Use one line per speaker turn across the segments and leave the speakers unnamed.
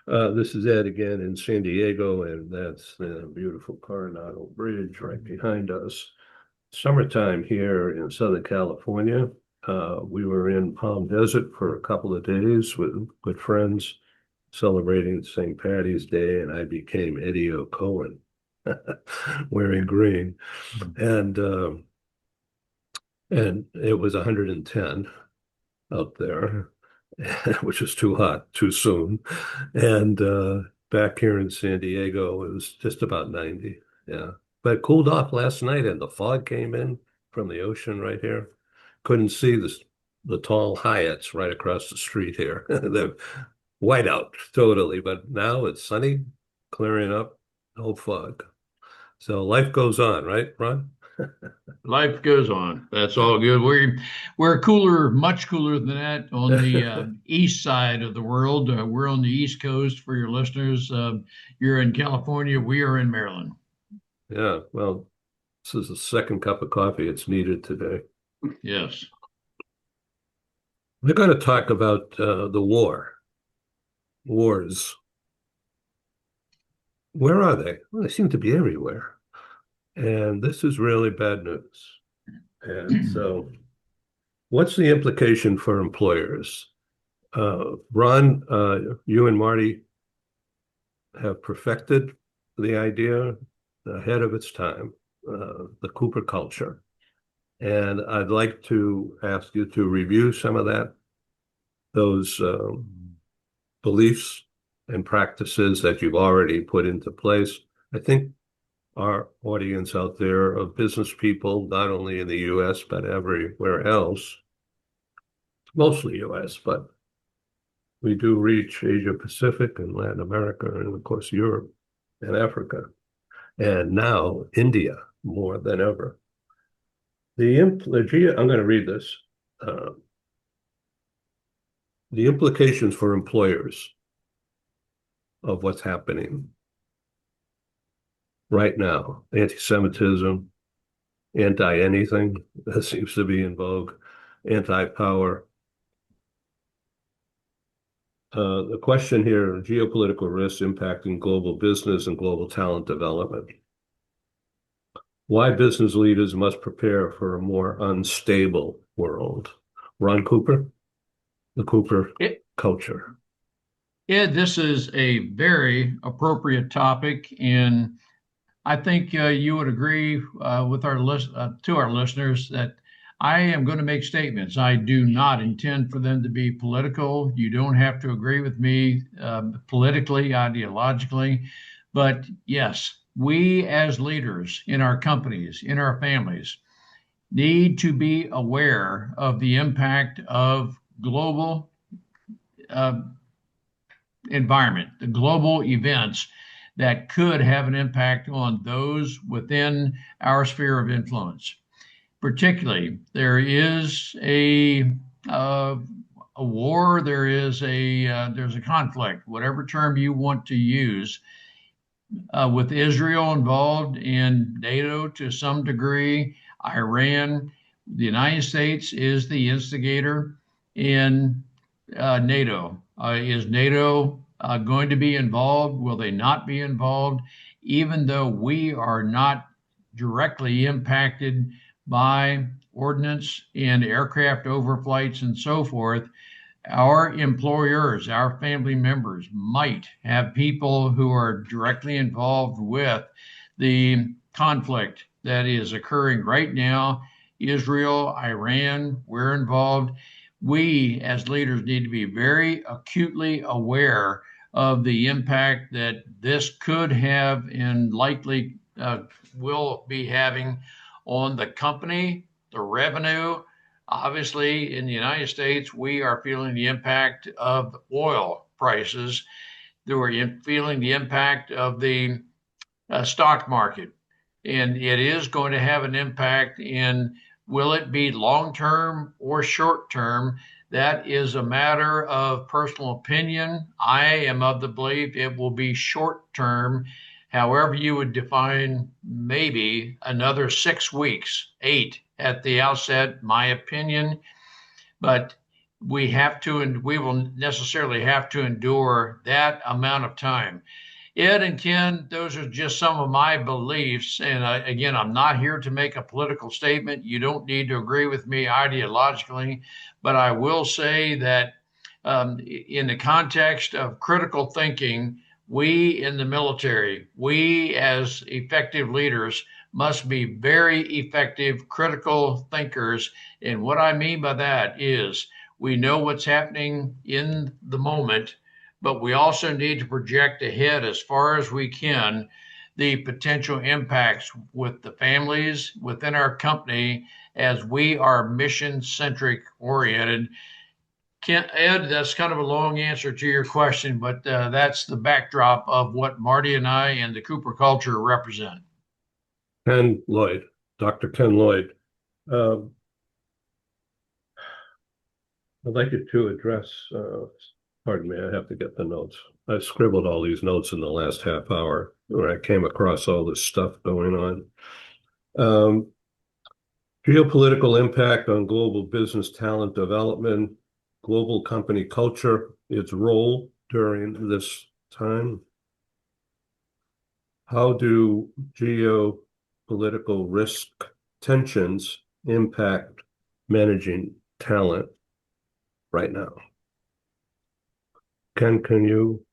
This is Ed again in San Diego, and that's the beautiful Coronado Bridge right behind us. Summertime here in Southern California. We were in Palm Desert for a couple of days with good friends celebrating St. Patty's Day, and I became Eddie O'Cohen wearing green. And and it was 110 out there, which is too hot too soon. And back here in San Diego, it was just about 90. Yeah. But it cooled off last night and the fog came in from the ocean right here. Couldn't see the tall Hyatts right across the street here. They're white out totally, but now it's sunny, clearing up, no fog. So life goes on, right, Ron?
Life goes on. That's all good. We're cooler, much cooler than that on the east side of the world. We're on the East Coast for your listeners. You're in California. We are in Maryland.
Yeah, well, this is the second cup of coffee it's needed today.
Yes.
We're going to talk about the wars. Where are they? Well, they seem to be everywhere. And this is really bad news. And so, what's the implication for employers? Ron, you and Marty have perfected the idea ahead of its time, the Cooper culture. And I'd like to ask you to review some of those beliefs and practices that you've already put into place. I think our audience out there of business people, not only in the US, but everywhere else, mostly US, but we do reach Asia Pacific and Latin America, and of course, Europe and Africa, and now India more than ever. I'm going to read this. Uh, the implications for employers of what's happening right now, anti-Semitism, anti-anything that seems to be in vogue, anti-power. The question here, geopolitical risks impacting global business and global talent development. Why business leaders must prepare for a more unstable world. Ron Cooper, the Cooper
It,
culture.
Ed, this is a very appropriate topic, and I think you would agree with to our listeners that I am going to make statements. I do not intend for them to be political. You don't have to agree with me politically, ideologically, but yes, we as leaders in our companies, in our families, need to be aware of the impact of global uh, environment, the global events that could have an impact on those within our sphere of influence. Particularly, there is uh, a war, there's a conflict, whatever term you want to use, with Israel involved in NATO to some degree, Iran. The United States is the instigator in NATO. Is NATO going to be involved? Will they not be involved? Even though we are not directly impacted by ordnance and aircraft overflights and so forth, our employers, our family members might have people who are directly involved with the conflict that is occurring right now. Israel, Iran, we're involved. We as leaders need to be very acutely aware of the impact that this could have and likely will be having on the company, the revenue. Obviously, in the United States, we are feeling the impact of oil prices. We're feeling the impact of the stock market. And it is going to have an impact in will it be long term or short term? That is a matter of personal opinion. I am of the belief it will be short term. However, you would define maybe another 6 weeks, eight at the outset, my opinion. But we have to, and we will necessarily have to endure that amount of time. Ed and Ken, those are just some of my beliefs. And again, I'm not here to make a political statement. You don't need to agree with me ideologically, but I will say that in the context of critical thinking, we in the military, we as effective leaders must be very effective critical thinkers. And what I mean by that is we know what's happening in the moment, but we also need to project ahead as far as we can the potential impacts with the families within our company as we are mission centric oriented. Ed, that's kind of a long answer to your question, but that's the backdrop of what Marty and I and the Cooper culture represent.
Ken Lloyd, Dr. Ken Lloyd. Um, I'd like you to address, pardon me, I have to get the notes. I scribbled all these notes in the last half hour where I came across all this stuff going on. Um, Geopolitical impact on global business talent development, global company culture, its role during this time. How do geopolitical risk tensions impact managing talent right now? Ken, can you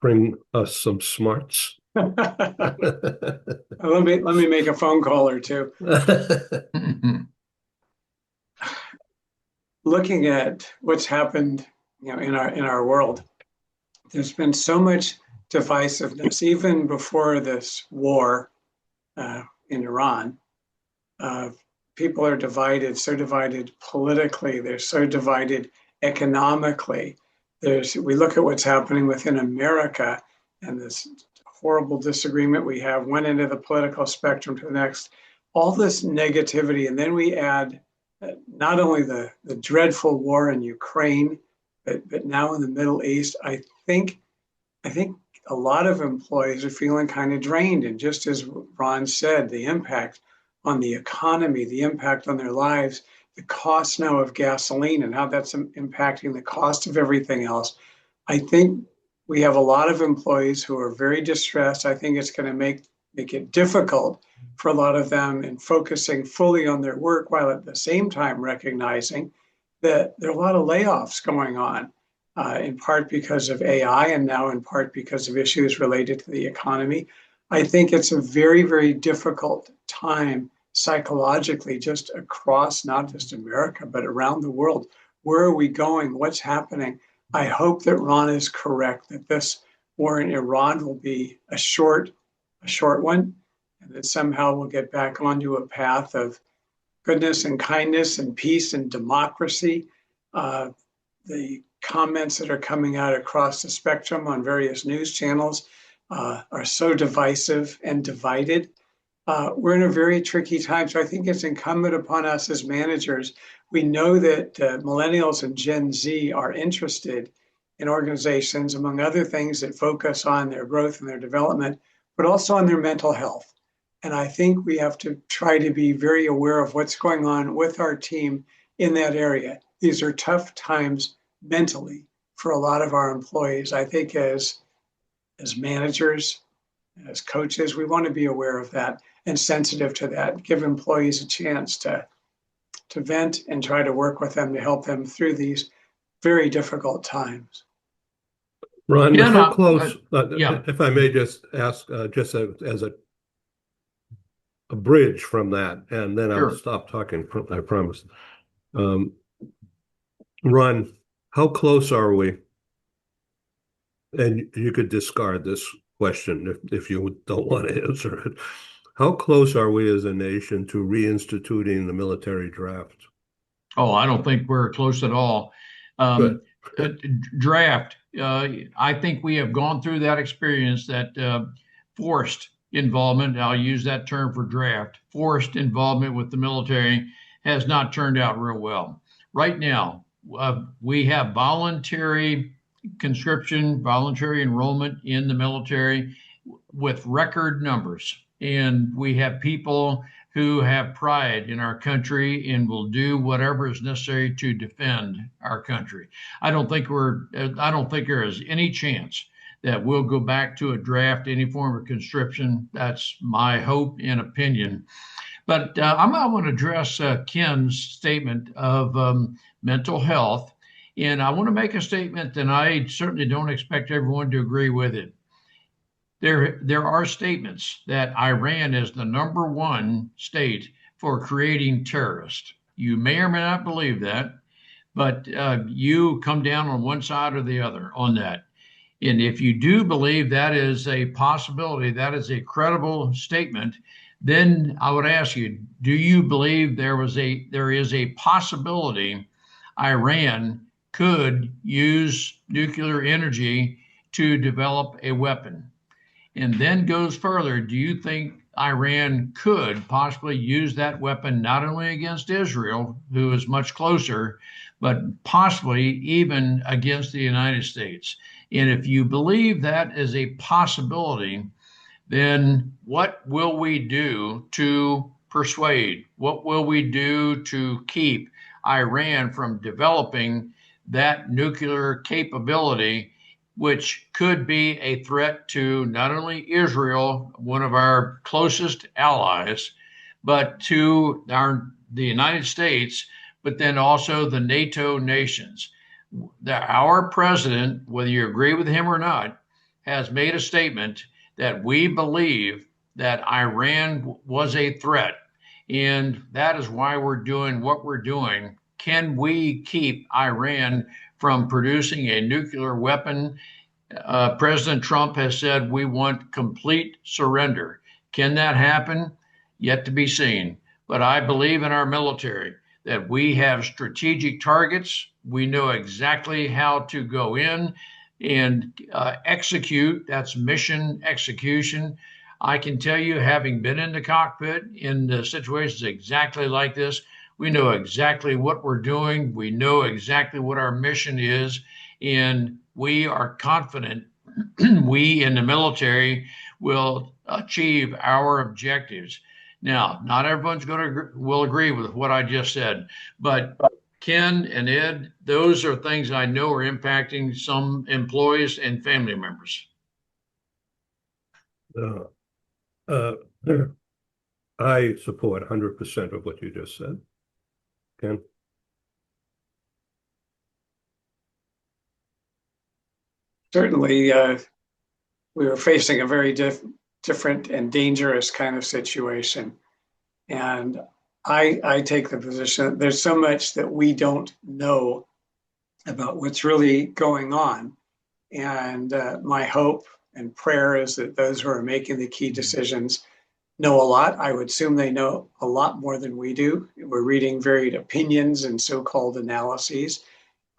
bring us some smarts?
Let me make a phone call or two. Looking at what's happened, in our world, there's been so much divisiveness, even before this war in Iran. People are divided, so divided politically. They're so divided economically. We look at what's happening within America and this horrible disagreement we have, one end of the political spectrum to the next, all this negativity. And then we add not only the dreadful war in Ukraine, but now in the Middle East. I think a lot of employees are feeling kind of drained. And just as Ron said, the impact on the economy, the impact on their lives, the cost now of gasoline and how that's impacting the cost of everything else. I think we have a lot of employees who are very distressed. I think it's going to make it difficult for a lot of them in focusing fully on their work, while at the same time recognizing that there are a lot of layoffs going on, in part because of AI and now in part because of issues related to the economy. I think it's a very, very difficult time psychologically, just across not just America, but around the world. Where are we going? What's happening? I hope that Ron is correct, that this war in Iran will be a short one, and that somehow we'll get back onto a path of goodness and kindness and peace and democracy. The comments that are coming out across the spectrum on various news channels are so divisive and divided. We're in a very tricky time. So I think it's incumbent upon us as managers. We know that millennials and Gen Z are interested in organizations, among other things, that focus on their growth and their development, but also on their mental health. And I think we have to try to be very aware of what's going on with our team in that area. These are tough times mentally for a lot of our employees. I think as managers, as coaches, we want to be aware of that and sensitive to that, give employees a chance to vent and try to work with them to help them through these very difficult times.
Ron,
Yeah,
how close,
yeah.
if I may just ask, just as a bridge from that, and then I'll
Sure.
stop talking, I promise. Ron, how close are we? And you could discard this question if you don't want to answer it. How close are we as a nation to reinstituting the military draft?
Oh, I don't think we're close at all.
Good.
Draft. I think we have gone through that experience, that forced involvement. I'll use that term for draft. Forced involvement with the military has not turned out real well. Right now, we have voluntary conscription, voluntary enrollment in the military with record numbers. And we have people who have pride in our country and will do whatever is necessary to defend our country. I don't think there is any chance that we'll go back to a draft, any form of conscription. That's my hope and opinion. But I want to address Ken's statement of mental health. And I want to make a statement, and I certainly don't expect everyone to agree with it. There are statements that Iran is the number one state for creating terrorists. You may or may not believe that, but you come down on one side or the other on that. And if you do believe that is a possibility, that is a credible statement, then I would ask you, do you believe there is a possibility Iran could use nuclear energy to develop a weapon? And then goes further, do you think Iran could possibly use that weapon not only against Israel, who is much closer, but possibly even against the United States? And if you believe that is a possibility, then what will we do to persuade? What will we do to keep Iran from developing that nuclear capability, which could be a threat to not only Israel, one of our closest allies, but to the United States, but then also the NATO nations? Our president, whether you agree with him or not, has made a statement that we believe that Iran was a threat. And that is why we're doing what we're doing. Can we keep Iran from producing a nuclear weapon? President Trump has said we want complete surrender. Can that happen? Yet to be seen. But I believe in our military that we have strategic targets. We know exactly how to go in and execute. That's mission execution. I can tell you, having been in the cockpit in the situations exactly like this, we know exactly what we're doing. We know exactly what our mission is, and we are confident we in the military will achieve our objectives. Now, not everyone's will agree with what I just said, but Ken and Ed, those are things I know are impacting some employees and family members.
I support 100% of what you just said. Ken?
Certainly, we were facing a very different and dangerous kind of situation. And I take the position that there's so much that we don't know about what's really going on. And my hope and prayer is that those who are making the key decisions know a lot. I would assume they know a lot more than we do. We're reading varied opinions and so-called analyses.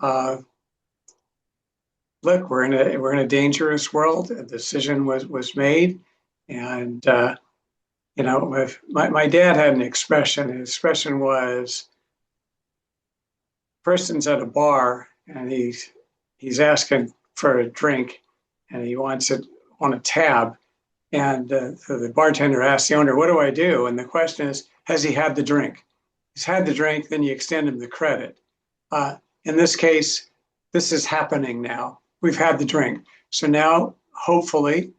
Look, we're in a dangerous world. A decision was made, and my dad had an expression. His expression was, person's at a bar and he's asking for a drink, and he wants it on a tab. And so the bartender asks the owner, "What do I do?" And the question is, has he had the drink? He's had the drink, then you extend him the credit. In this case, this is happening now. We've had the drink. So now, hopefully,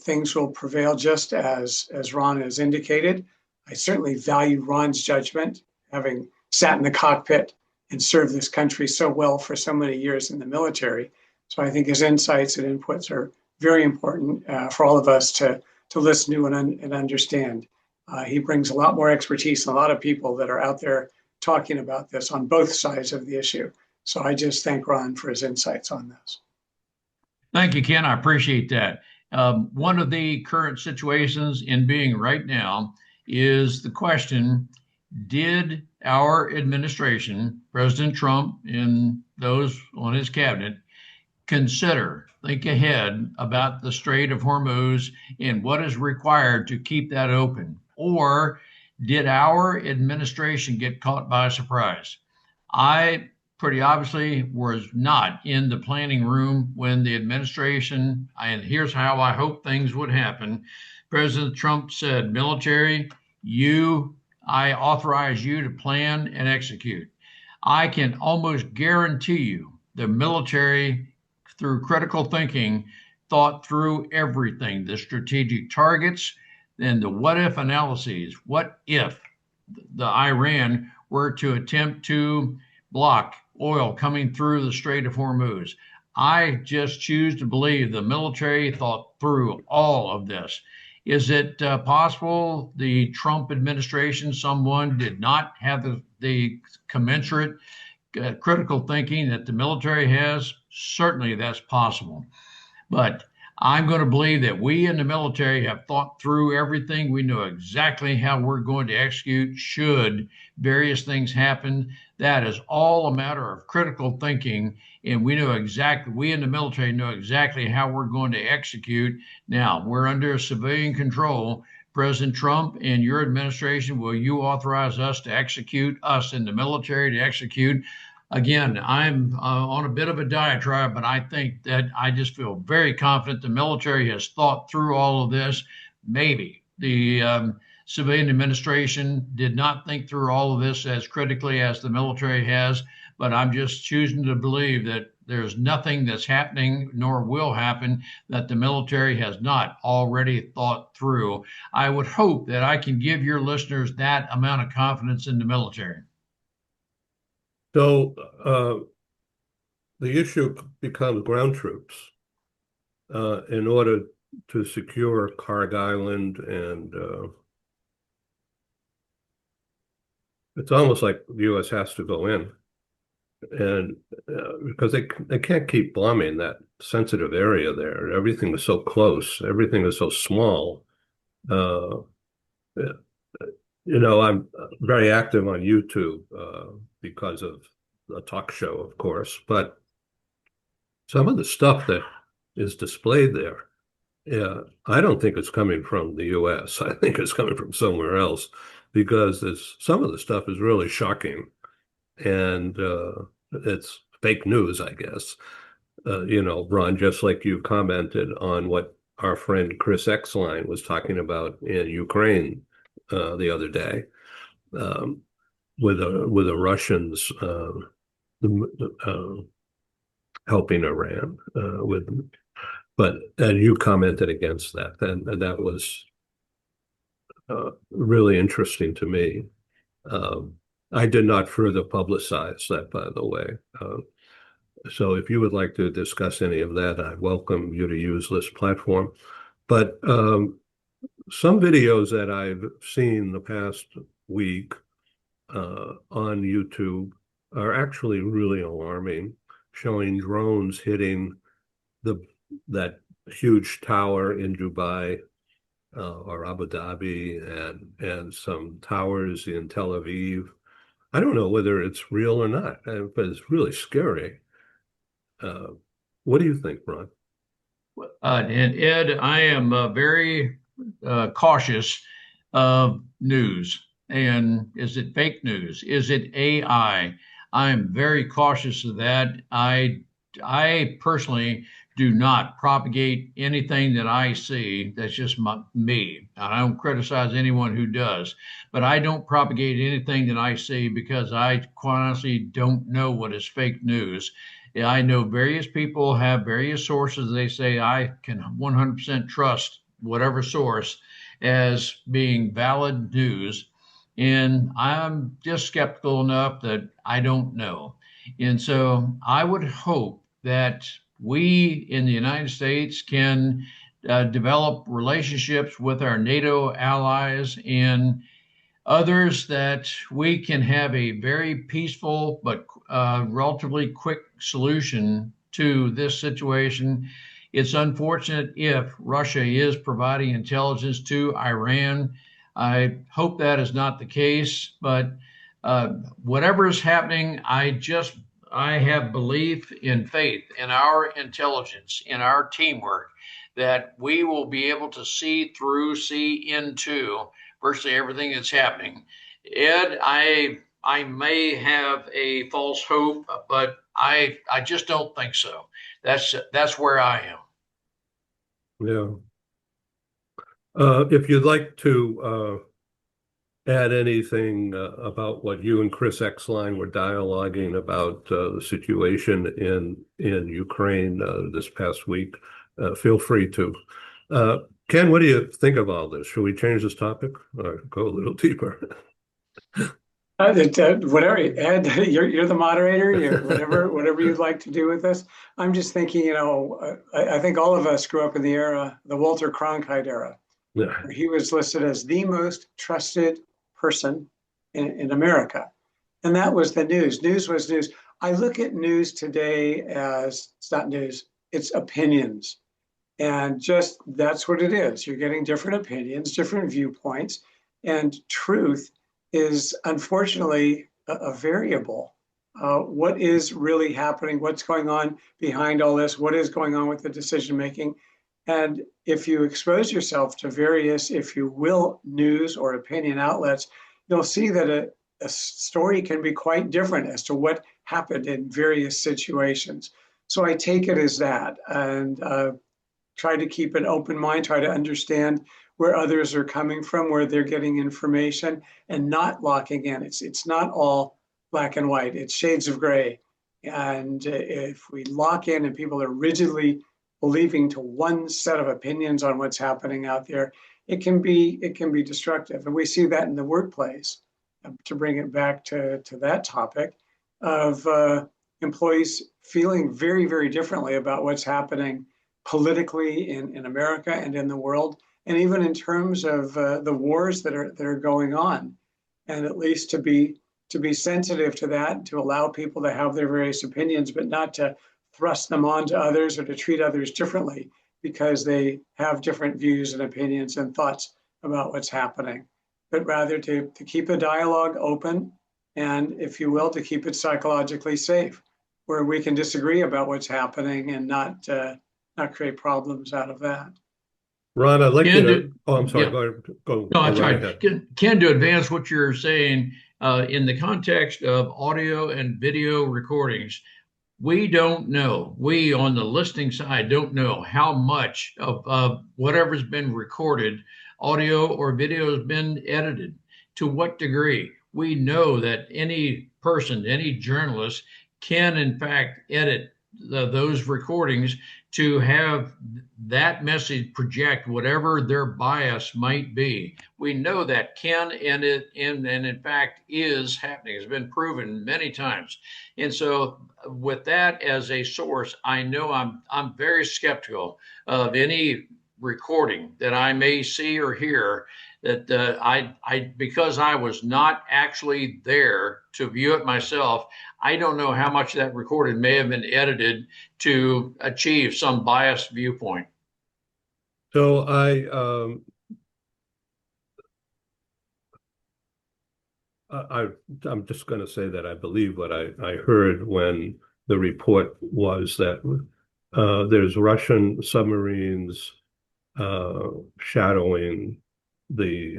things will prevail just as Ron has indicated. I certainly value Ron's judgment, having sat in the cockpit and served this country so well for so many years in the military. So I think his insights and inputs are very important for all of us to listen to and understand. He brings a lot more expertise than a lot of people that are out there talking about this on both sides of the issue. So I just thank Ron for his insights on this.
Thank you, Ken. I appreciate that. One of the current situations in being right now is the question, did our administration, President Trump and those on his cabinet, think ahead about the Strait of Hormuz and what is required to keep that open? Or did our administration get caught by surprise? I pretty obviously was not in the planning room when the administration, and here's how I hope things would happen. President Trump said, military, I authorize you to plan and execute. I can almost guarantee you the military, through critical thinking, thought through everything, the strategic targets and the what if analyses. What if the Iran were to attempt to block oil coming through the Strait of Hormuz? I just choose to believe the military thought through all of this. Is it possible the Trump administration, someone did not have the commensurate critical thinking that the military has? Certainly that's possible. But I'm going to believe that we in the military have thought through everything. We know exactly how we're going to execute should various things happen. That is all a matter of critical thinking. And we in the military know exactly how we're going to execute. Now, we're under civilian control. President Trump and your administration, will you authorize us to execute, us in the military to execute? Again, I'm on a bit of a diatribe, but I think that I just feel very confident the military has thought through all of this. Maybe the civilian administration did not think through all of this as critically as the military has, but I'm just choosing to believe that there's nothing that's happening nor will happen that the military has not already thought through. I would hope that I can give your listeners that amount of confidence in the military.
So the issue becomes ground troops in order to secure Carg Island, and it's almost like the U.S. has to go in, and because they can't keep bombing that sensitive area there. Everything is so close. Everything is so small. Uh, I'm very active on YouTube because of the talk show, of course, but some of the stuff that is displayed there, yeah, I don't think it's coming from the U.S. I think it's coming from somewhere else because some of the stuff is really shocking, and it's fake news, I guess. Ron, just like you commented on what our friend Chris Exline was talking about in Ukraine the other day, um, with the Russians helping Iran and you commented against that, and that was really interesting to me. I did not further publicize that, by the way. So if you would like to discuss any of that, I welcome you to use this platform. But some videos that I've seen the past week on YouTube are actually really alarming, showing drones hitting that huge tower in Dubai or Abu Dhabi, and some towers in Tel Aviv. I don't know whether it's real or not, but it's really scary. What do you think, Ron?
And Ed, I am very cautious of news. And is it fake news? Is it AI? I'm very cautious of that. I personally do not propagate anything that I see. That's just me. I don't criticize anyone who does, but I don't propagate anything that I see because I quite honestly don't know what is fake news. Yeah, I know various people have various sources. They say I can 100% trust whatever source as being valid news. And I'm just skeptical enough that I don't know. And so I would hope that we in the United States can develop relationships with our NATO allies and others that we can have a very peaceful but relatively quick solution to this situation. It's unfortunate if Russia is providing intelligence to Iran. I hope that is not the case, but whatever is happening, I have belief in faith in our intelligence, in our teamwork, that we will be able to see through, see into virtually everything that's happening. Ed, I may have a false hope, but I just don't think so. That's where I am.
Yeah. If you'd like to add anything about what you and Chris Exline were dialoguing about the situation in Ukraine this past week, feel free to. Ken, what do you think of all this? Should we change this topic or go a little deeper?
Whatever, Ed, you're the moderator. Whatever you'd like to do with this. I'm just thinking, I think all of us grew up in the Walter Cronkite era.
Yeah.
Where he was listed as the most trusted person in America, and that was the news. News was news. I look at news today as it's not news; it's opinions, and just that's what it is. You're getting different opinions, different viewpoints, and truth is unfortunately a variable. What is really happening? What's going on behind all this? What is going on with the decision making? And if you expose yourself to various, if you will, news or opinion outlets, you'll see that a story can be quite different as to what happened in various situations. So I take it as that, and try to keep an open mind, try to understand where others are coming from, where they're getting information, and not locking in. It's not all black and white. It's shades of gray. And if we lock in and people are rigidly believing to one set of opinions on what's happening out there, it can be destructive. And we see that in the workplace, to bring it back to that topic of employees feeling very, very differently about what's happening politically in America and in the world, and even in terms of the wars that are going on. And at least to be sensitive to that, to allow people to have their various opinions, but not to thrust them onto others or to treat others differently because they have different views and opinions and thoughts about what's happening, but rather to keep the dialogue open and, if you will, to keep it psychologically safe, where we can disagree about what's happening and not create problems out of that.
Ron, I'd like you to. Oh, I'm sorry.
Yeah.
Go
No, that's
right
right.
ahead.
Ken, to advance what you're saying, in the context of audio and video recordings, we don't know. We on the listening side don't know how much of whatever's been recorded, audio or video, has been edited. To what degree? We know that any person, any journalist can in fact edit those recordings to have that message project whatever their bias might be. We know that can, and in fact is happening. It's been proven many times. And so with that as a source, I know I'm very skeptical of any recording that I may see or hear that I because I was not actually there to view it myself. I don't know how much that recorded may have been edited to achieve some biased viewpoint.
So I'm just going to say that I believe what I heard when the report was that there's Russian submarines shadowing the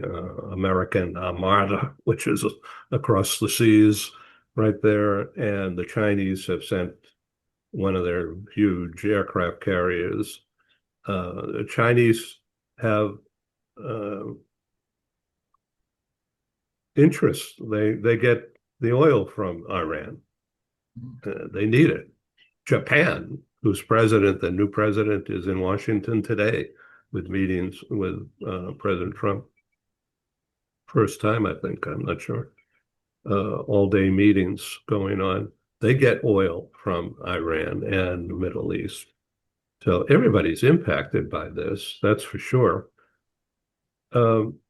American Armada, which is across the seas right there, and the Chinese have sent one of their huge aircraft carriers. The Chinese have interest. They get the oil from Iran. They need it. Japan, whose president, the new president, is in Washington today with meetings with President Trump. First time, I think, I'm not sure. All-day meetings going on. They get oil from Iran and the Middle East. So everybody's impacted by this, that's for sure.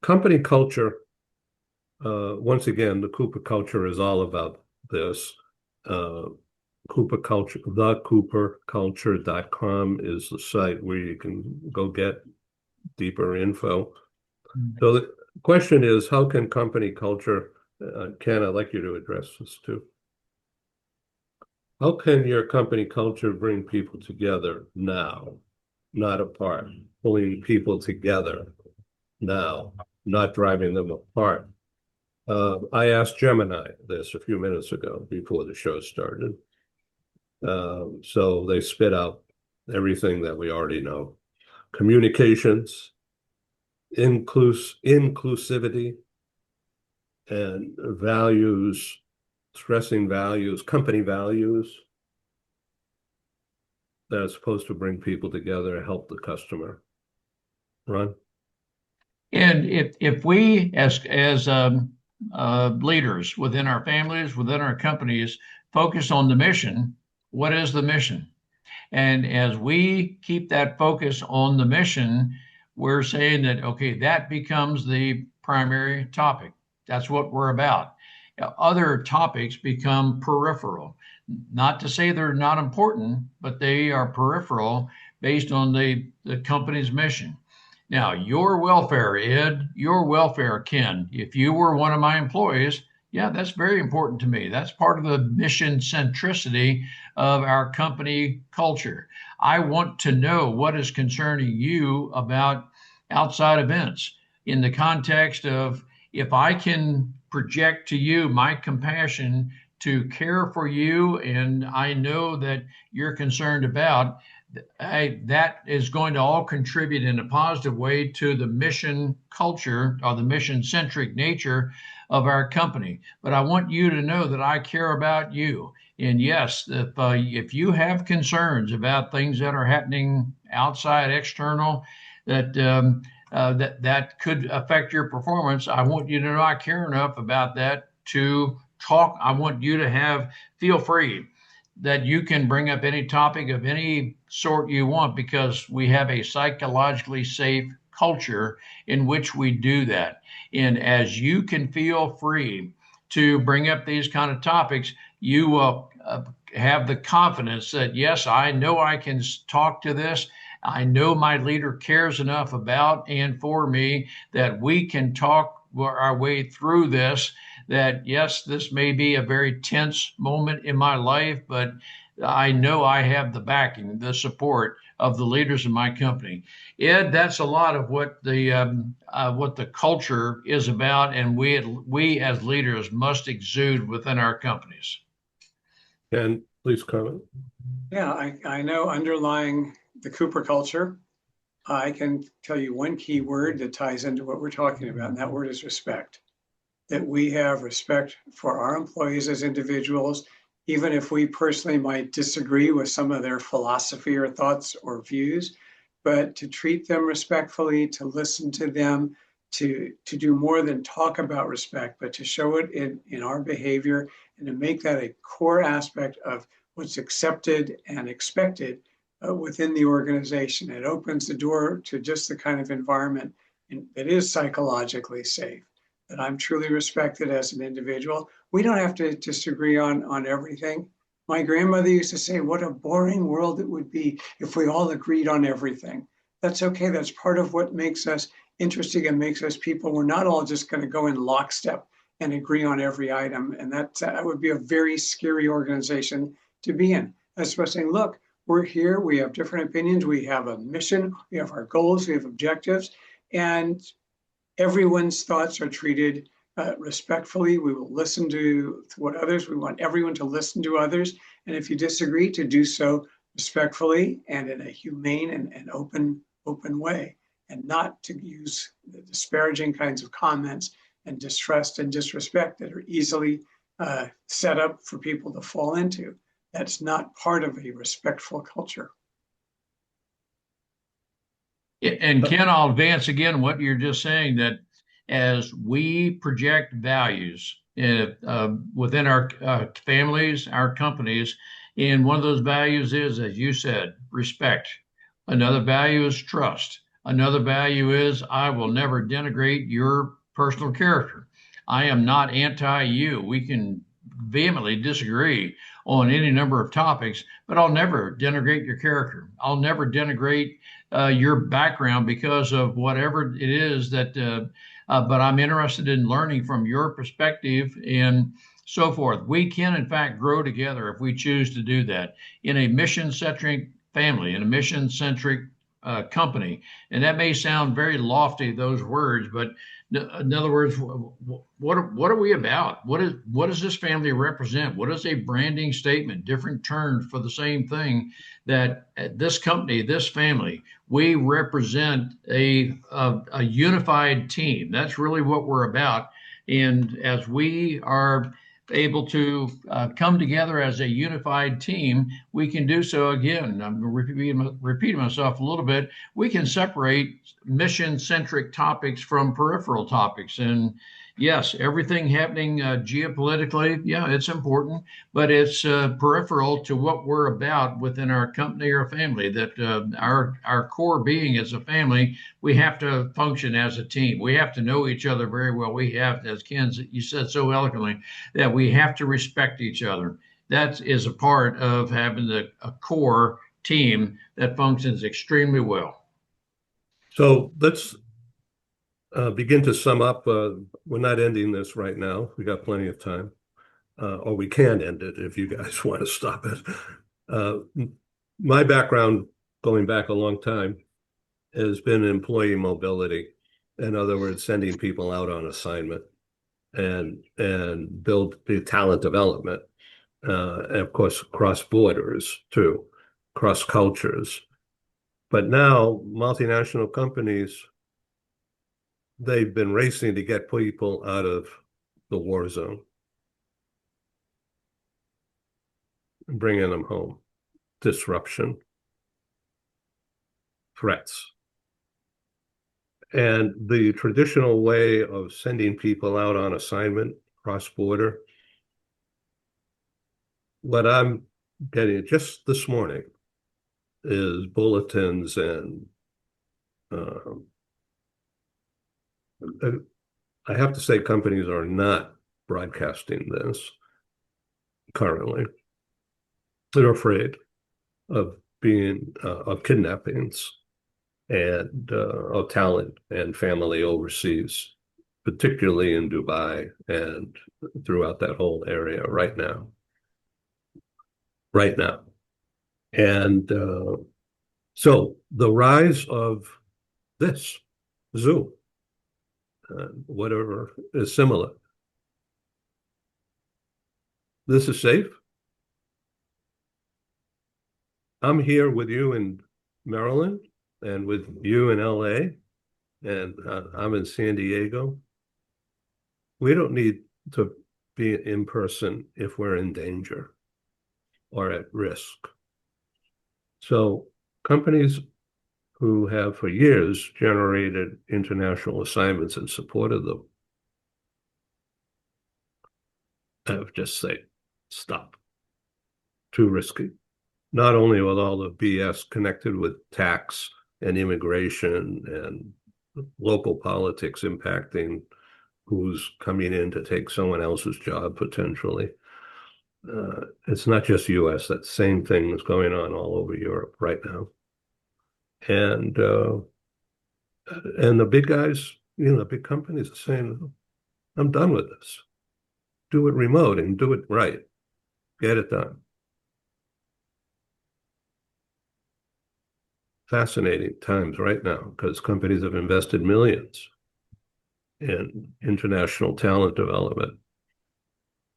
Company culture, once again, the Cooper culture is all about this. Cooper culture, thecooperculture.com is the site where you can go get deeper info. So the question is, how can company culture, Ken, I'd like you to address this too. How can your company culture bring people together now, not apart, pulling people together now, not driving them apart? I asked Gemini this a few minutes ago before the show started. So they spit out everything that we already know. Communications, inclusivity, and values, stressing values, company values that are supposed to bring people together, help the customer. Ron?
And if we as leaders within our families, within our companies, focus on the mission, what is the mission? And as we keep that focus on the mission, we're saying that, okay, that becomes the primary topic. That's what we're about. Other topics become peripheral. Not to say they're not important, but they are peripheral based on the company's mission. Now, your welfare, Ed, your welfare, Ken, if you were one of my employees, yeah, that's very important to me. That's part of the mission centricity of our company culture. I want to know what is concerning you about outside events in the context of if I can project to you my compassion to care for you, and I know that you're concerned about, that is going to all contribute in a positive way to the mission culture or the mission centric nature of our company. But I want you to know that I care about you. And yes, if you have concerns about things that are happening outside, external, that could affect your performance, I want you to know I care enough about that to talk. I want you to feel free that you can bring up any topic of any sort you want, because we have a psychologically safe culture in which we do that. And as you can feel free to bring up these kind of topics, you will have the confidence that, yes, I know I can talk to this. I know my leader cares enough about and for me that we can talk our way through this. That, yes, this may be a very tense moment in my life, but I know I have the backing, the support of the leaders in my company. Ed, that's a lot of what the culture is about, and we as leaders must exude within our companies.
Ken, please comment.
Yeah, I know underlying the Cooper culture, I can tell you one key word that ties into what we're talking about, and that word is respect. That we have respect for our employees as individuals, even if we personally might disagree with some of their philosophy or thoughts or views, but to treat them respectfully, to listen to them, to do more than talk about respect, but to show it in our behavior and to make that a core aspect of what's accepted and expected within the organization. It opens the door to just the kind of environment that is psychologically safe, that I'm truly respected as an individual. We don't have to disagree on everything. My grandmother used to say, what a boring world it would be if we all agreed on everything. That's okay. That's part of what makes us interesting and makes us people. We're not all just going to go in lockstep and agree on every item. And that would be a very scary organization to be in. That's why saying, look, we're here. We have different opinions. We have a mission. We have our goals. We have objectives. And everyone's thoughts are treated respectfully. We will listen to what others, we want everyone to listen to others. And if you disagree, to do so respectfully and in a humane and open way, and not to use the disparaging kinds of comments and distrust and disrespect that are easily set up for people to fall into. That's not part of a respectful culture.
And Ken, I'll advance again what you're just saying, that as we project values within our families, our companies, and one of those values is, as you said, respect. Another value is trust. Another value is I will never denigrate your personal character. I am not anti you. We can vehemently disagree on any number of topics, but I'll never denigrate your character. I'll never denigrate your background because of whatever it is that, but I'm interested in learning from your perspective and so forth. We can, in fact, grow together if we choose to do that in a mission-centric family, in a mission-centric company. And that may sound very lofty, those words, but in other words, what are we about? What does this family represent? What is a branding statement? Different terms for the same thing. That this company, this family, we represent a unified team. That's really what we're about. And as we are able to come together as a unified team, we can do so again. I'm repeating myself a little bit. We can separate mission-centric topics from peripheral topics. And yes, everything happening geopolitically, yeah, it's important, but it's peripheral to what we're about within our company or family. That our core being as a family, we have to function as a team. We have to know each other very well. We have, as Ken, you said so eloquently, that we have to respect each other. That is a part of having a core team that functions extremely well.
So let's begin to sum up. We're not ending this right now. We got plenty of time. Or we can end it if you guys want to stop it. My background, going back a long time, has been employee mobility. In other words, sending people out on assignment and build the talent development. And of course, cross borders too, cross cultures. But now multinational companies, they've been racing to get people out of the war zone and bringing them home. Disruption, threats. And the traditional way of sending people out on assignment cross-border, what I'm getting just this morning is bulletins and I have to say companies are not broadcasting this currently. They're afraid of being of kidnappings and of talent and family overseas, particularly in Dubai and throughout that whole area right now. Right now. And so the rise of this, Zoom, whatever is similar. This is safe. I'm here with you in Maryland and with you in LA, and I'm in San Diego. We don't need to be in person if we're in danger or at risk. So companies who have for years generated international assignments in support of them have just said, stop. Too risky. Not only with all the BS connected with tax and immigration and local politics impacting who's coming in to take someone else's job potentially. It's not just US, that same thing is going on all over Europe right now. And the big guys, the big companies are saying, I'm done with this. Do it remote and do it right. Get it done. Fascinating times right now because companies have invested millions in international talent development.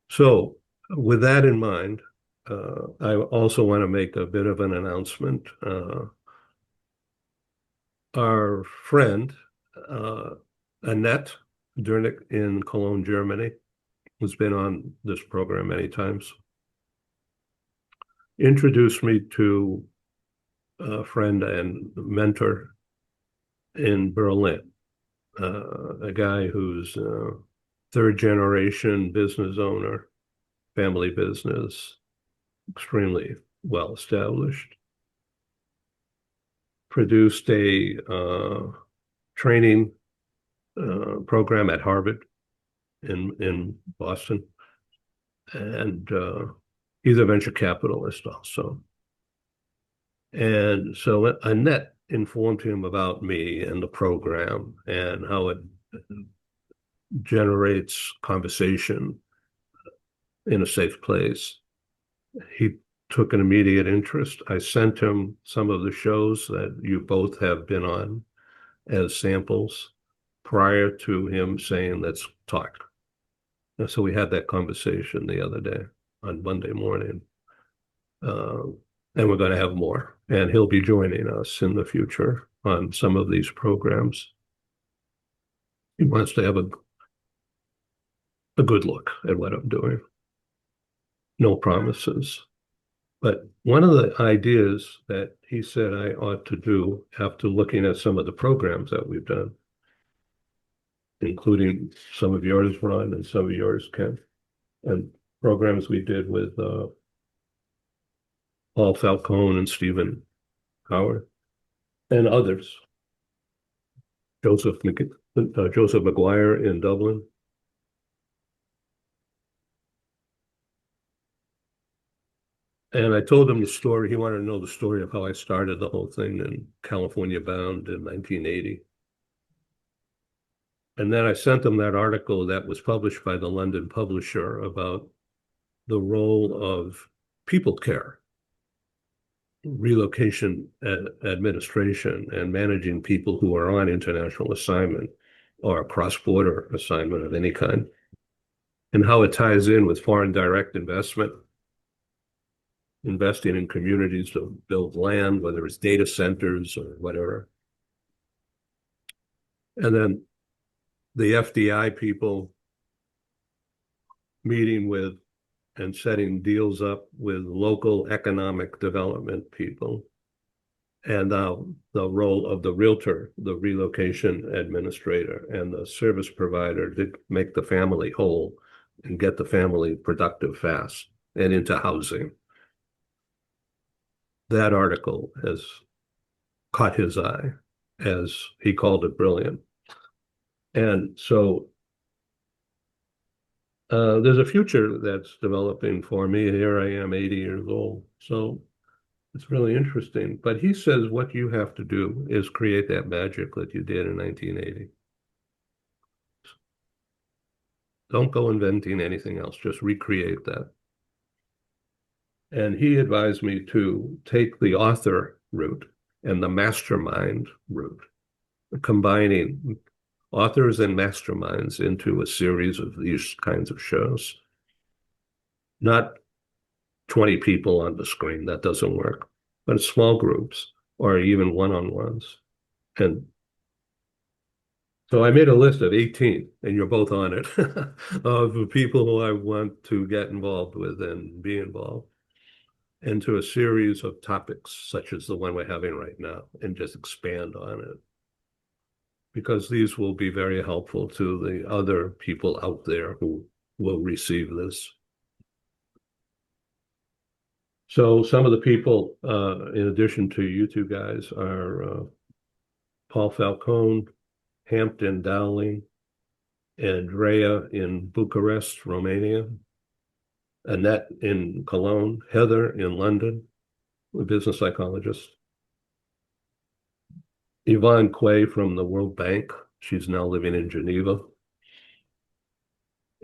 So with that in mind, I also want to make a bit of an announcement. Our friend, Annette Dernick in Cologne, Germany, who's been on this program many times, introduced me to a friend and mentor in Berlin, a guy who's third generation business owner, family business, extremely well established. Produced a training program at Harvard in Boston, and he's a venture capitalist also. And so Annette informed him about me and the program and how it generates conversation in a safe place. He took an immediate interest. I sent him some of the shows that you both have been on as samples prior to him saying, let's talk. And so we had that conversation the other day on Monday morning. And we're going to have more. And he'll be joining us in the future on some of these programs. He wants to have a good look at what I'm doing. No promises. But one of the ideas that he said I ought to do after looking at some of the programs that we've done, including some of yours, Ron, and some of yours, Ken, and programs we did with Paul Falcone and Stephen Howard and others, Joseph McGuire in Dublin. And I told him the story. He wanted to know the story of how I started the whole thing in California Bound in 1980. And then I sent him that article that was published by the London publisher about the role of people care, relocation administration, and managing people who are on international assignment or cross-border assignment of any kind, and how it ties in with foreign direct investment, investing in communities to build land, whether it's data centers or whatever. And then the FDI people meeting with and setting deals up with local economic development people, and the role of the realtor, the relocation administrator, and the service provider to make the family whole and get the family productive fast and into housing. That article has caught his eye, as he called it, brilliant. And so there's a future that's developing for me. Here I am, 80 years old. So it's really interesting. But he says what you have to do is create that magic that you did in 1980. Don't go inventing anything else, just recreate that. And he advised me to take the author route and the mastermind route, combining authors and masterminds into a series of these kinds of shows. Not 20 people on the screen, that doesn't work, but small groups or even one-on-ones. And so I made a list of 18, and you're both on it, of people who I want to get involved with and be involved into a series of topics such as the one we're having right now, and just expand on it, because these will be very helpful to the other people out there who will receive this. So some of the people, in addition to you two guys, are Paul Falcone, Hampton Dowling, Andrea in Bucharest, Romania, Annette in Cologne, Heather in London, a business psychologist, Yvonne Quay from the World Bank. She's now living in Geneva.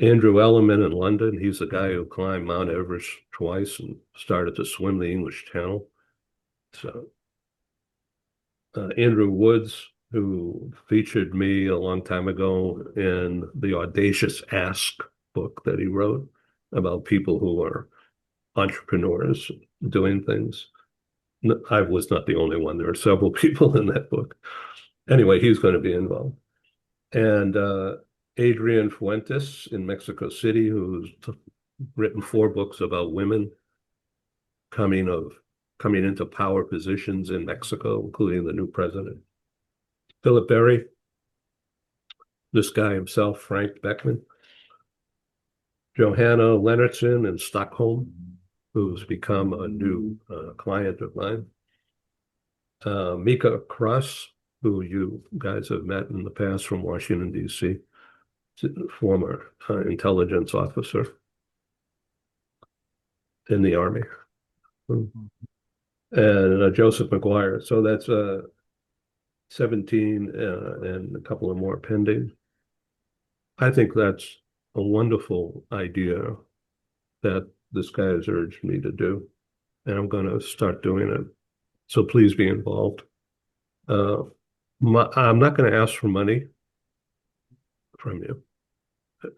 Andrew Ellerman in London. He's the guy who climbed Mount Everest twice and started to swim the English Channel. So Andrew Woods, who featured me a long time ago in the Audacious Ask book that he wrote about people who are entrepreneurs doing things. I was not the only one. There are several people in that book. Anyway, he's going to be involved. And Adrian Fuentes in Mexico City, who's written 4 books about women coming into power positions in Mexico, including the new president. Philip Berry, this guy himself, Frank Beckman. Johanna Lennartson in Stockholm, who's become a new client of mine. Mika Cross, who you guys have met in the past from Washington, D.C., former intelligence officer in the Army. And Joseph McGuire. So that's 17 and a couple of more pending. I think that's a wonderful idea that this guy has urged me to do, and I'm going to start doing it. So please be involved. I'm not going to ask for money from you.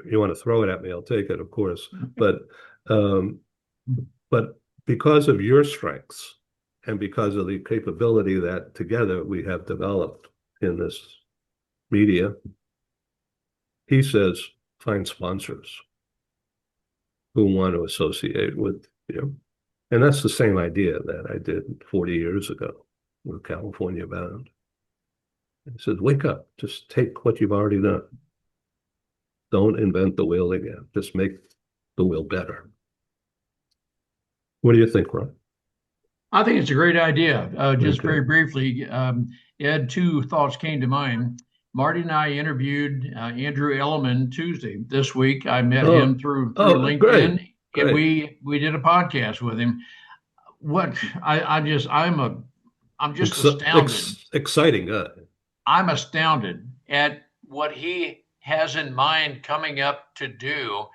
You want to throw it at me, I'll take it, of course. But because of your strengths and because of the capability that together we have developed in this media, he says, find sponsors who want to associate with you. And that's the same idea that I did 40 years ago with California Bound. I said, wake up, just take what you've already done. Don't invent the wheel again. Just make the wheel better. What do you think, Ron?
I think it's a great idea. Just
Okay.
very briefly, Ed, two thoughts came to mind. Marty and I interviewed Andrew Elliman Tuesday this week. I met him through
Great,
LinkedIn, and
great.
we did a podcast with him. What I'm just astounded.
Exciting guy.
I'm astounded at what he has in mind coming up to do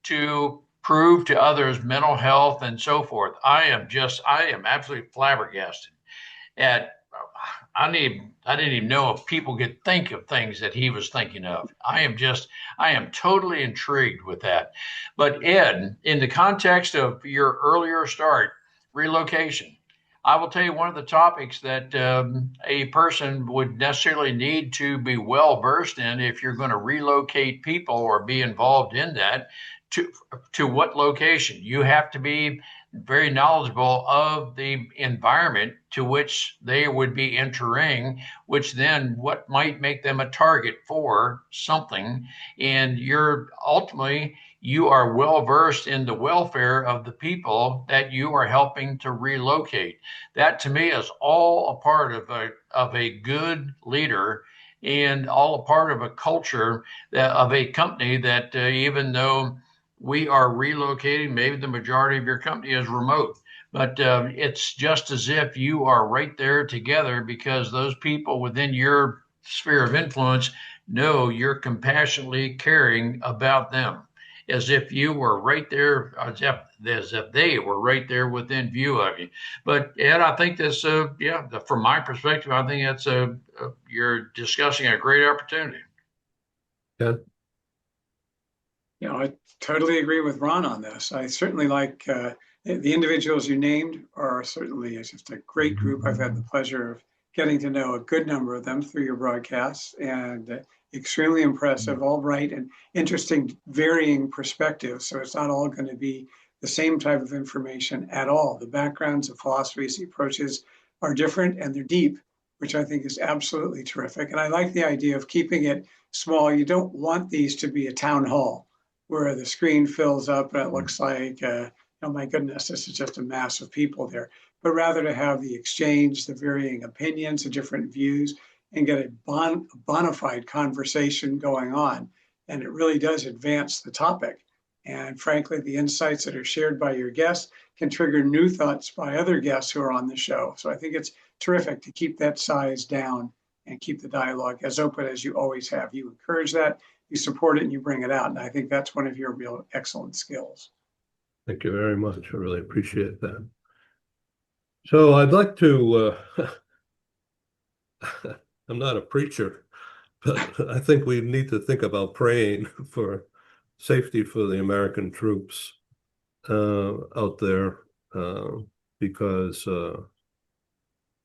to prove to others mental health and so forth. I am absolutely flabbergasted at I didn't even know if people could think of things that he was thinking of. I am totally intrigued with that. But Ed, in the context of your earlier start, relocation, I will tell you one of the topics that a person would necessarily need to be well versed in if you're going to relocate people or be involved in that. To what location? You have to be very knowledgeable of the environment to which they would be entering, which then what might make them a target for something. And you are well versed in the welfare of the people that you are helping to relocate. That to me is all a part of a good leader and all a part of a culture of a company that even though we are relocating, maybe the majority of your company is remote, but it's just as if you are right there together because those people within your sphere of influence know you're compassionately caring about them as if you were right there, as if they were right there within view of you. But Ed, I think this, from my perspective, I think that's you're discussing a great opportunity.
Yeah.
I totally agree with Ron on this. I certainly like the individuals you named are certainly just a great group. I've had the pleasure of getting to know a good number of them through your broadcasts, and extremely impressive, all right, and interesting, varying perspectives. So it's not all going to be the same type of information at all. The backgrounds, the philosophies, the approaches are different and they're deep, which I think is absolutely terrific. And I like the idea of keeping it small. You don't want these to be a town hall where the screen fills up and it looks like, oh my goodness, this is just a mass of people there. But rather to have the exchange, the varying opinions, the different views, and get a bona fide conversation going on. And it really does advance the topic. And frankly, the insights that are shared by your guests can trigger new thoughts by other guests who are on the show. So I think it's terrific to keep that size down and keep the dialogue as open as you always have. You encourage that, you support it, and you bring it out. And I think that's one of your real excellent skills.
Thank you very much. I really appreciate that. So I'd like to, I'm not a preacher, but I think we need to think about praying for safety for the American troops out there because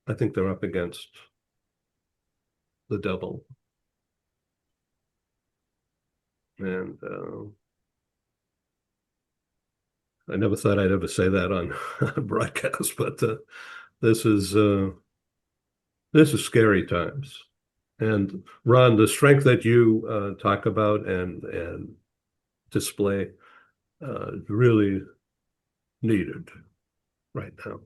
I think they're up against the devil. And I never thought I'd ever say that on broadcast, but this is scary times. And Ron, the strength that you talk about and display really needed right now.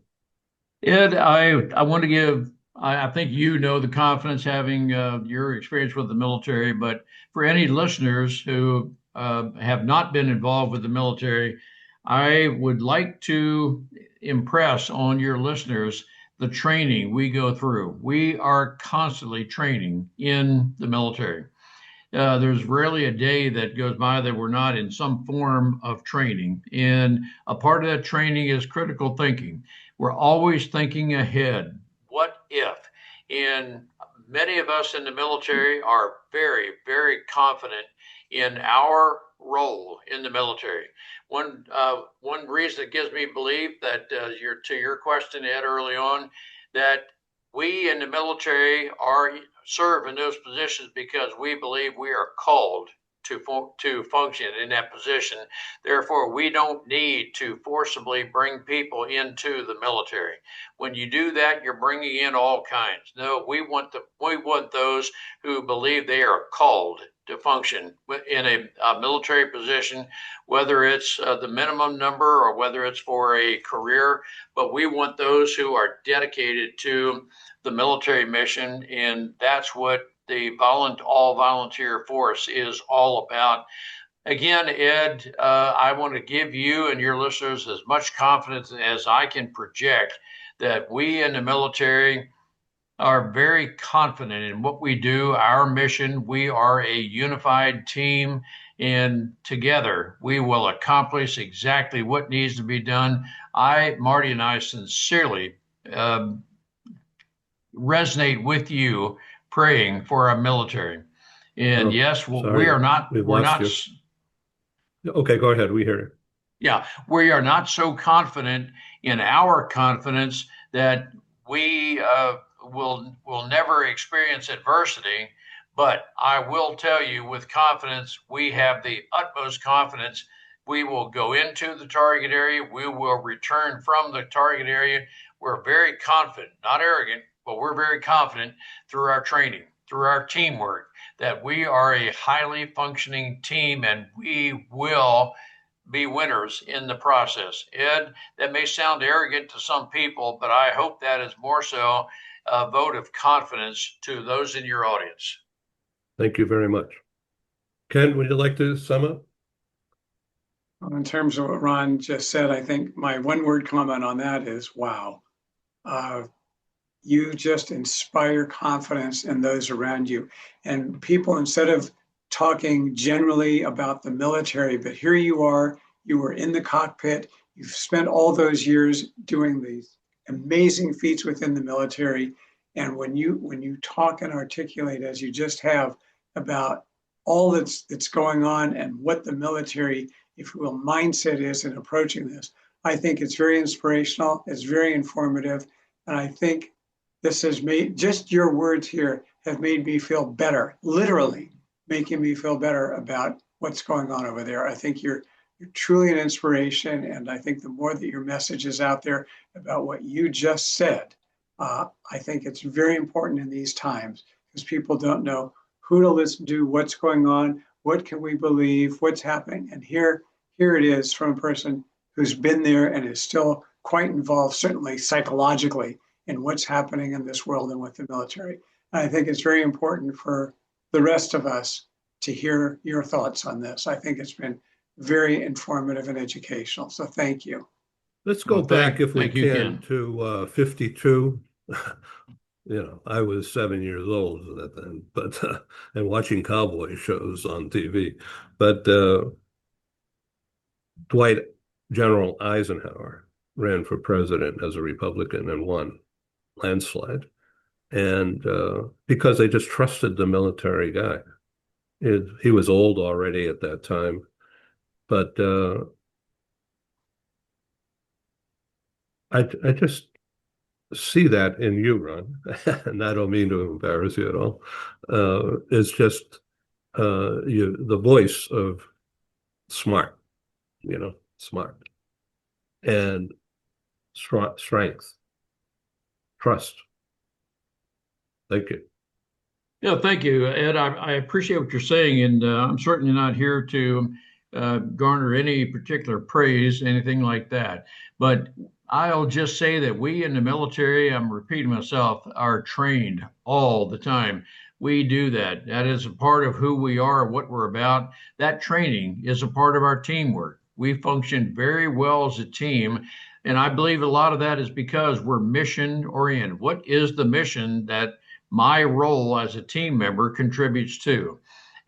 Ed, I want to give, I think you know the confidence having your experience with the military, but for any listeners who have not been involved with the military, I would like to impress on your listeners the training we go through. We are constantly training in the military. There's rarely a day that goes by that we're not in some form of training. And a part of that training is critical thinking. We're always thinking ahead. What if? And many of us in the military are very, very confident in our role in the military. One reason that gives me belief that to your question, Ed, early on, that we in the military serve in those positions because we believe we are called to function in that position. Therefore, we don't need to forcibly bring people into the military. When you do that, you're bringing in all kinds. No, we want those who believe they are called to function in a military position, whether it's the minimum number or whether it's for a career. But we want those who are dedicated to the military mission, and that's what the all volunteer force is all about. Again, Ed, I want to give you and your listeners as much confidence as I can project that we in the military are very confident in what we do, our mission. We are a unified team, and together we will accomplish exactly what needs to be done. Marty and I sincerely resonate with you praying for our military. And yes, we
sorry,
are not,
we've
we're
lost
not,
you. Okay, go ahead. We hear you.
yeah, we are not so confident in our confidence that we will never experience adversity. But I will tell you with confidence, we have the utmost confidence. We will go into the target area. We will return from the target area. We're very confident, not arrogant, but we're very confident through our training, through our teamwork, that we are a highly functioning team and we will be winners in the process. Ed, that may sound arrogant to some people, but I hope that is more so a vote of confidence to those in your audience.
Thank you very much. Ken, would you like to sum up?
In terms of what Ron just said, I think my one word comment on that is wow. You just inspire confidence in those around you. And people, instead of talking generally about the military, but here you are in the cockpit, you've spent all those years doing these amazing feats within the military. And when you talk and articulate, as you just have, about all that's going on and what the military, if you will, mindset is in approaching this, I think it's very inspirational, it's very informative, and I think this has made, just your words here have made me feel better, literally making me feel better about what's going on over there. I think you're truly an inspiration. And I think the more that your message is out there about what you just said, I think it's very important in these times because people don't know who to listen to, what's going on, what can we believe, what's happening. And here it is from a person who's been there and is still quite involved, certainly psychologically, in what's happening in this world and with the military. And I think it's very important for the rest of us to hear your thoughts on this. I think it's been very informative and educational. So thank you.
Let's go back, if we
thank you,
can,
Ken.
to 52. I was 7 years old then, but and watching cowboy shows on TV. But General Eisenhower ran for president as a Republican and won landslide. And because they just trusted the military guy. He was old already at that time, but I just see that in you, Ron, and I don't mean to embarrass you at all. It's just the voice of smart, smart and strength, trust. Thank you.
Yeah, thank you, Ed. I appreciate what you're saying, and I'm certainly not here to garner any particular praise, anything like that. But I'll just say that we in the military, I'm repeating myself, are trained all the time. We do that. That is a part of who we are, what we're about. That training is a part of our teamwork. We function very well as a team. And I believe a lot of that is because we're mission oriented. What is the mission that my role as a team member contributes to?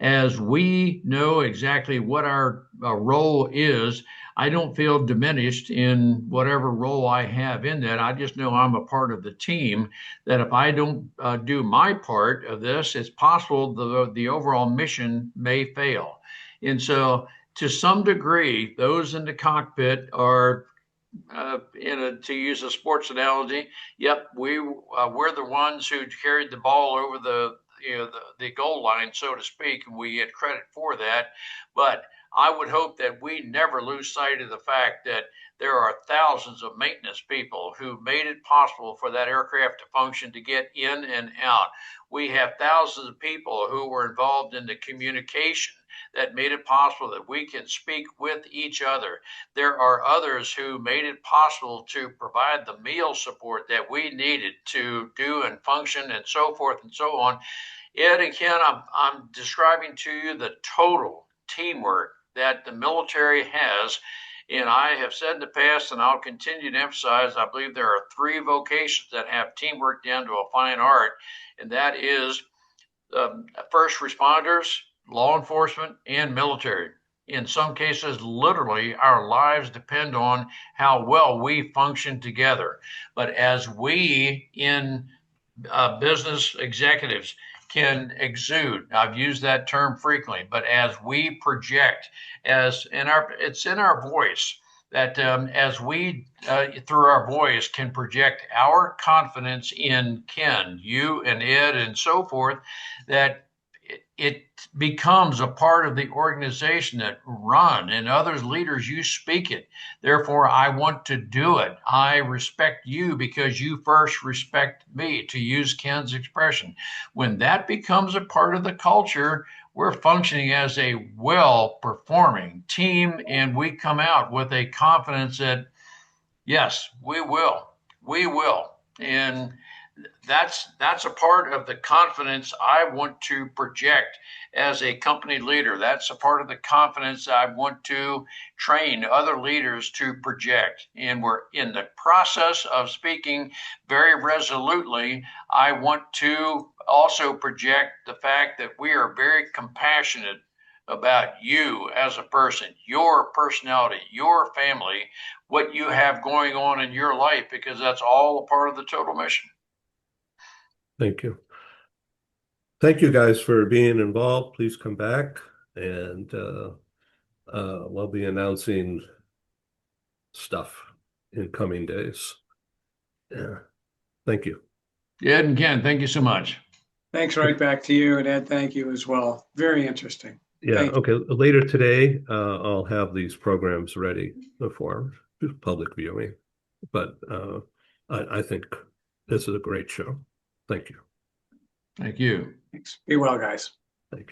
As we know exactly what our role is, I don't feel diminished in whatever role I have in that. I just know I'm a part of the team, that if I don't do my part of this, it's possible the overall mission may fail. And so to some degree, those in the cockpit are to use a sports analogy, yep, we're the ones who carried the ball over the goal line, so to speak, and we get credit for that. But I would hope that we never lose sight of the fact that there are thousands of maintenance people who made it possible for that aircraft to function, to get in and out. We have thousands of people who were involved in the communication that made it possible that we can speak with each other. There are others who made it possible to provide the meal support that we needed to do and function and so forth and so on. Ed and Ken, I'm describing to you the total teamwork that the military has. And I have said in the past, and I'll continue to emphasize, I believe there are three vocations that have teamwork down to a fine art, and that is first responders, law enforcement, and military. In some cases, literally, our lives depend on how well we function together. But as we in business executives can exude, I've used that term frequently, but as we project, it's in our voice, that as we through our voice can project our confidence in Ken, you and Ed and so forth, that it becomes a part of the organization that run, and others leaders, you speak it. Therefore, I want to do it. I respect you because you first respect me, to use Ken's expression. When that becomes a part of the culture, we're functioning as a well-performing team, and we come out with a confidence that, yes, we will. And that's a part of the confidence I want to project as a company leader. That's a part of the confidence I want to train other leaders to project. And we're in the process of speaking very resolutely. I want to also project the fact that we are very compassionate about you as a person, your personality, your family, what you have going on in your life, because that's all a part of the total mission.
Thank you. Thank you guys for being involved. Please come back, and we'll be announcing stuff in coming days. Yeah. Thank you.
Ed and Ken, thank you so much.
Thanks right back to you, and Ed, thank you as well. Very interesting.
Yeah, okay. Later today, I'll have these programs ready for public viewing. But I think this is a great show. Thank you.
Thank you.
Thanks. Be well, guys.